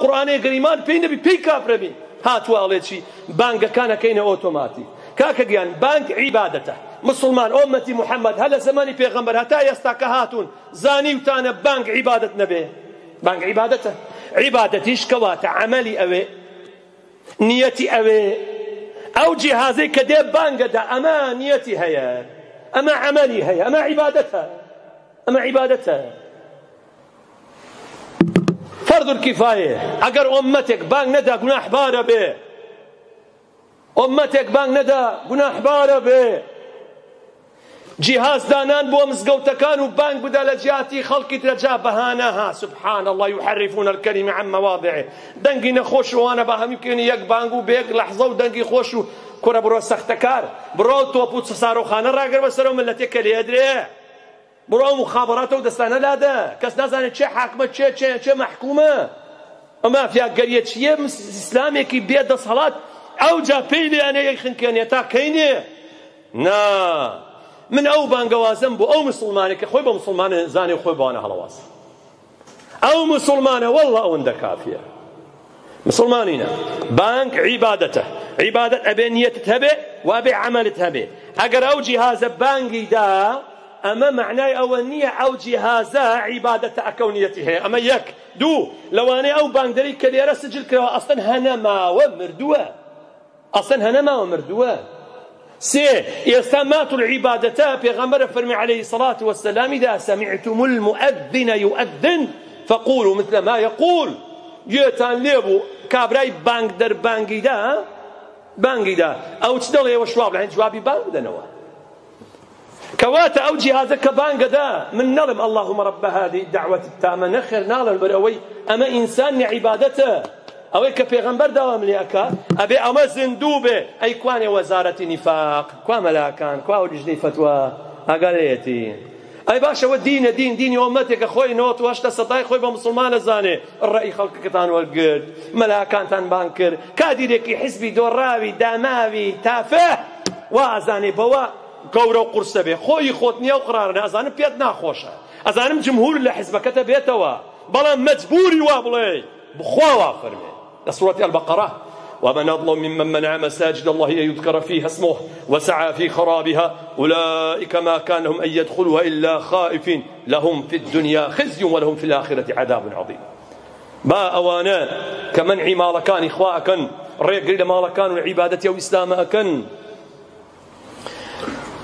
قورآنەی گەریمان پێی نەبی پێی کافرە بین هاتووە ئەڵێ چی بانگەکان ئەکەینە ئۆتۆماتیک کاکە گیان بانگ عیبادەتە مسلمان ئومەتی محەممەد هە لە زەمانی پێغەمبەر هەتا ئێستا کە هاتوون زانیوتانە بانگ عیبادەت نەبێ بانگ عیبادەتە عیبادەتیش کەواتە عەمەلی ئەوێ نیەتی ئەوێ ئەو جیهازەی کە دێ بانگەدا ئەمە نیەتی هەیە ئەمە عەمەلی هەیە ئەمە عیبادەتە ئەمە عیبادەتە فەرض الکیفایە ئەگەر ئومەتێک بانگ نەدا گوناحبارە بێ ئومەتێک بانگ نەدا گوناحبارە بێ جیهازدانان بۆ مزگەوتەکان و بانگ بدا لە جیاتی خەڵکی ترەجا بەهانەها سبحان الله يحرفون الكلمة عن مواضعه دەنگی نەخۆش وانە بە هەمی بکەنی یەک بانگ و بێک لەحزە و دەنگی خۆش و کوڕە بڕۆ سەختەکار بڕۆ تۆپ و سارۆخانە ڕاگەر بەسەرەوە ملەتێک کە لێدرێ بڕۆ مخابەڕاتە و دەستانە لادە کەس نازانێت چێ حاکمە چێ مەحکومە ئەمە فیاگەریە چییە ئیسلامێکی بێ دەسەڵات ئەوجا پێی لێیانێ یەک خنکێنێ تا کەینێ نا من ئەو بانگەوازم بۆ ئەو مسلمانێک کە خۆی بە مسلمانە زانێ خۆی بەوانە هەڵەواسە ئەو مسلمانە وەڵڵا ئەوەندە کافیە مسلمانینە بانگ عیبادەتە عیبادەت ئەبێ نیەتت هەبێ وابێ عەمەلت هەبێ ئەگەر ئەو جیهازە بانگی دا ئەمە معنای ئەوە نییە ئەو جیهازە عیبادەتە ئەکەونیەتی هەیە ئەمە یەک دوو لەوانەیە ئەو بانگدەری کە لێرە سجل کراوە ئەسڵەن هەنەماوە مردووە ئەسڵەن هەنەماوە مردووە سێ ئێستا مات العیبادەتە پێغەمبەر فەرمی عەلەیهی الصلاة والسلام إذا سمعتم المؤذن يؤذن فقولوا مثل ما يقول گوێتان لێبوو کابرای بانگدەر بانگیدا ئەو چ دەڵێ ئێوە شواب لەهەن جوابی بانگ بدەنەوە کەواتە ئەو جیهازە کە بانگەدا من نەڵم اللهم رب هذه الدعوة التامة نەخێر ناڵم بەر ئەوەی ئەمە ئینسان عیبادەتە ئەوەی کە پێغەمبەر داوام لێ ئەکا ئەبێ ئەمە زیندوو بێ ئەی کوانێ وەزارەتی نیفاق کوا مەلاکان کوا ولیژنەی فتوە ئاگادەیەتی ئەی باشەوە دینە دینی ئومەتێکە خۆی 98% خۆی بە مسلمانە زانێ ڕێی خەڵکەکەتان وەرگرت مەلاکانتان بان کرد کادیرێکی حیزبی دۆڕاوی داماوی تافێ وا ئەزانێ بەوە گەورە و قورسە بێ خۆی خۆت نییە و قرارە ئەزانم پێت ناخۆشە ئەزانم جمهور لە حیزبەکەتە بێتەوە بەڵام مەجبوری وا بڵێ بخوا وا فەرمێ لسورة البقرة ومن أظلم ممن منع مساجد الله أن يذكر فيها اسمه وسعى في خرابها أولئك ما كان لهم أن يدخلوها إلا خائفين لهم في الدنيا خزي ولهم في الآخرة عذاب عظيم با أوانا كمنع مالكان إخواءكن ريقري مالكان العبادة وإسلامكن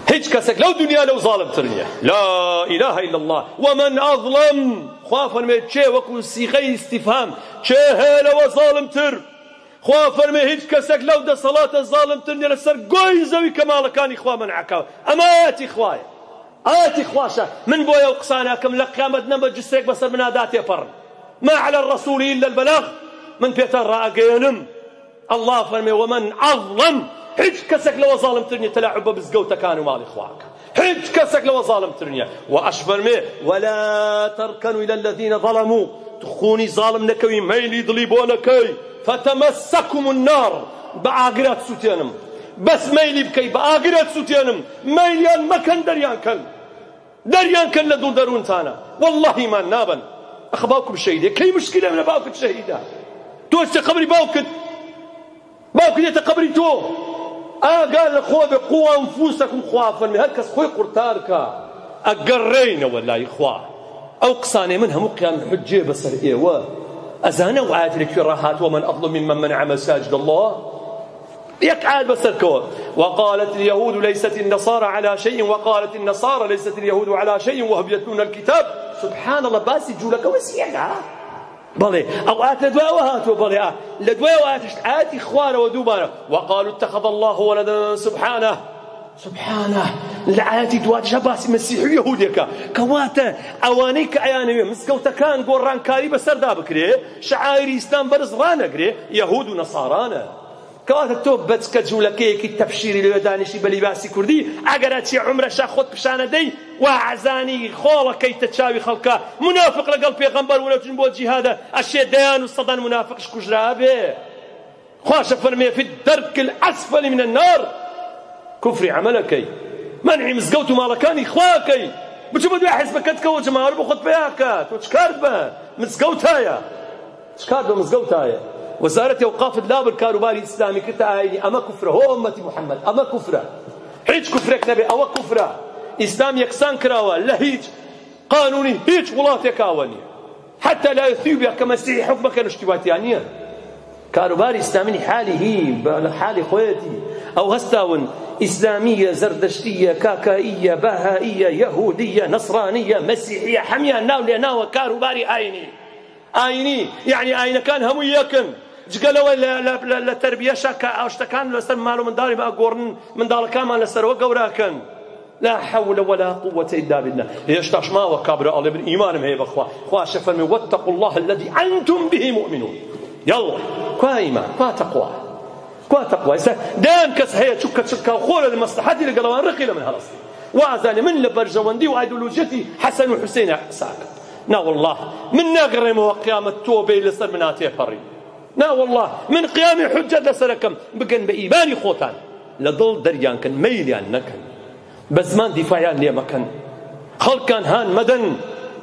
هيج كسك لو دنيا لو ظالم ترنيا لا إله إلا الله ومن أظلم خوافا من شيء وكل سيغي استفهام شيء لو ظالم تر خوافا من هيج كسك لو ده صلاة الظالم ترنيا لسر قوي زوي كمال كان إخوة من عكاو أما آتي إخواي آتي إخواشا من بويا وقصاناكم لقيامة نمبر جسرك بسر منادات يفر ما على الرسول إلا البلاغ من بيتر راقينم الله فرمي ومن أظلم هیچ کەسێک لەوە زاڵمتر نییە تەلاعب بە بزگەوتەکان و ماڵی خواکە هیچ کەسێک لەوە زاڵمتر نییە و ئەش فەرمێ ولا تركنوا إلى الذين ظلموا تخونی زاڵم نەکەوی مەیلی دڵی بۆ نەکەی فتمسكم النار بە ئاگرات سووتێنم بەس مەیلی بکەی بە ئاگرات سووتێنم مەیلیان مەکەن دەریان کەن لە دوور دەروونتانە والله ئیمان نابن ئەخ باوکم شەهیدە کەی مشکلە لە باوکت شەهیدە تۆ چ قبری باوکت دێتە قبری تۆ ئاگار لە خۆ بێ قووا ئەنفوسەکم خوا فەرمێ هەر کەس خۆی قورتار کە ئەگەڕێینەوە لای خوا ئەو قسانەی من هەموو قیام حجێ بەسەر ئێوە ئەزانە و ئاەت لەکوێ ڕاهاتوە من أظلم ممن منع مساجد الله يك عاد بسركوا وقالت اليهود ليست النصارى على شيء وقالت النصارى ليست اليهود على شيء وهم يتلون الكتاب سبحان الله باسي جولك وسيعة بلي أو آت لدواء وهاتوا بلي لدواء وآتش آتي إخوانا ودوبانا وقالوا اتخذ الله ولدا سبحانه لعاتي دوات جباس مسيح يهوديك كواتا أوانيك عياني مسكوتا كان قران كاري بسردا بكري شعائر إسلام برز رانقري يهود ونصارانا كواتا توبت كجولكيك التبشيري لودانشي بلباسي كردي أقراتي عمر شاخد بشانة دي وعزاني خولا كي تتشاوي خلقا منافق لقلب يغنبر ولا تنبو الجهاد الشيء ديان والصدان منافق شكجرابه خوش فرمي في الدرك الأسفل من النار كفري عملكي منعي مزقوت مالكاني إخواكي بتشوفوا دوا حسبك كتكو جماعة بخد بياكات وتشكارت بها مزقوت هايا شكار بمزقوتايا وزارة أوقاف اللاب الكاروباري الإسلامي كتا آيني أما كفرة هو أمتي محمد أما كفرة هيج كفرك نبي أو كفرة إسلام يكسان كراوة لا هيج قانوني هيج ولاة كاواني حتى لا اثيوبيا كمسيحي حكمك الاشتباطيانية كاروباري إسلامي حالي هي حالي خويتي أو هستاون إسلامية زردشتية كاكائية بهائية يهودية نصرانية مسيحية حمية ناو ناو كاروباري آيني يعني آين كان هم يكن جقلوا لا تربية شكا أشتكان لسر مالو من داري بقى قورن من دار كمان لسر وقوراكن لا حول ولا قوة إلا بالله يشتاش ما وكابر الله بالإيمان هي بخوا خوا شفرمي واتقوا الله الذي أنتم به مؤمنون يلا كوا إيمان كوا تقوى دام كس هي شكا وخول المصلحة اللي قالوا رقي من هرس وعزاني من لبرجواندي وأيديولوجيتي حسن وحسين ساك نا والله من نغرم وقيام التوبة لسر مناتي فري نا والله من قيام حجة لسركم بقن بإيماني خوتان لضل دريان كان ميليان نكن بزمان دفاعيان ليه مكان خلق كان هان مدن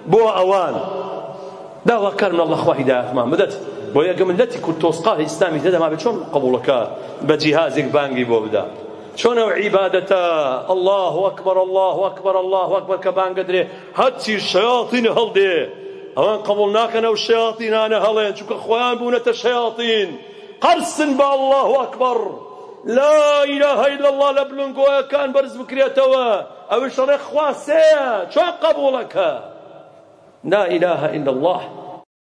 بو أوان دعوة كان من الله خواه هدايات ما مدت بويا قمن التي كنت توسقاه إسلامي تدا ما بتشون قبولك بجهازك بانجي بوبدا شون عبادته الله أكبر الله أكبر الله أكبر كبان قدره هاتي الشياطين هلدي أوان قبولناك أنا والشياطين أنا هلين شوك أخوان بونة الشياطين قرصن بالله أكبر لا إله إلا الله لبلنقوا كان برز بكريتوا أو الشريخ خواسيه شون قبولك لا إله إلا الله